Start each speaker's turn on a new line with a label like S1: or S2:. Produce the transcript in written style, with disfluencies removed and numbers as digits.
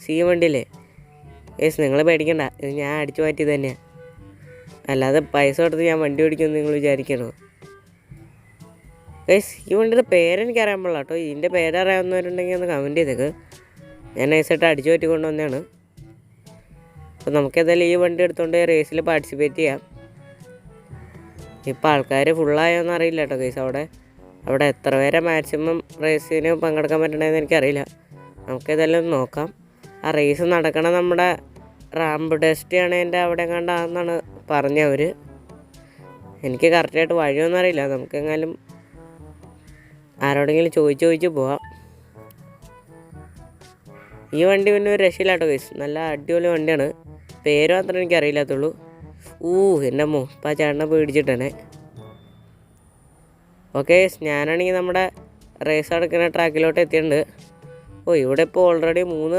S1: C വണ്ടിയില്ലേ guys, നിങ്ങൾ പേടിക്കണ്ട, ഇത് ഞാൻ അടിച്ചു മാറ്റിയത് തന്നെയാണ്. അല്ലാതെ പൈസ കൊടുത്ത് ഞാൻ വണ്ടി ഓടിക്കുമെന്ന് നിങ്ങൾ വിചാരിക്കണോ? ഗൈസ്, ഈ വണ്ടിയുടെ പേരെനിക്കറിയാൻ പാടില്ല കേട്ടോ. ഇതിൻ്റെ പേരറിയാവുന്നവരുണ്ടെങ്കിൽ ഒന്ന് കമൻറ്റ് ചെയ്തേക്ക്. ഞാൻ നൈസായിട്ട് അടിച്ചു മാറ്റി കൊണ്ടുവന്നതാണ്. അപ്പോൾ നമുക്കേതായാലും ഈ വണ്ടി എടുത്തുകൊണ്ട് റേസിൽ പാർട്ടിസിപ്പേറ്റ് ചെയ്യാം. ഇപ്പോൾ ആൾക്കാർ ഫുള്ളായോന്ന് അറിയില്ല കേട്ടോ ഗൈസ്. അവിടെ എത്ര പേരെ മാക്സിമം റേസിന് പങ്കെടുക്കാൻ പറ്റണമെന്ന് എനിക്കറിയില്ല. നമുക്കേതായാലും നോക്കാം. ആ റേസ് നടക്കണ നമ്മുടെ റാമ്പ് ടെസ്റ്റ് ആണ് എൻ്റെ അവിടെ കണ്ടാണെന്നാണ് പറഞ്ഞവർ. എനിക്ക് കറക്റ്റായിട്ട് വഴിയൊന്നും അറിയില്ല. നമുക്കെങ്ങാനും ആരോടെങ്കിലും ചോദിച്ച് പോവാം. ഈ വണ്ടി പിന്നെ ഒരു രക്ഷയില്ല കേട്ടോ ഗൈസ്. നല്ല അടിപൊളി വണ്ടിയാണ്. പേര് മാത്രമേ എനിക്ക് അറിയില്ലാത്തുള്ളൂ. എൻ്റെ അമ്മോ, ഇപ്പം ആ ചേട്ടനെ പേടിച്ചിട്ടാണ്. ഓക്കെ, ഞാനാണെങ്കിൽ നമ്മുടെ റേസ് നടക്കുന്ന ട്രാക്കിലോട്ട് എത്തിയിട്ടുണ്ട്. ഇവിടെ ഇപ്പോൾ ഓൾറെഡി 3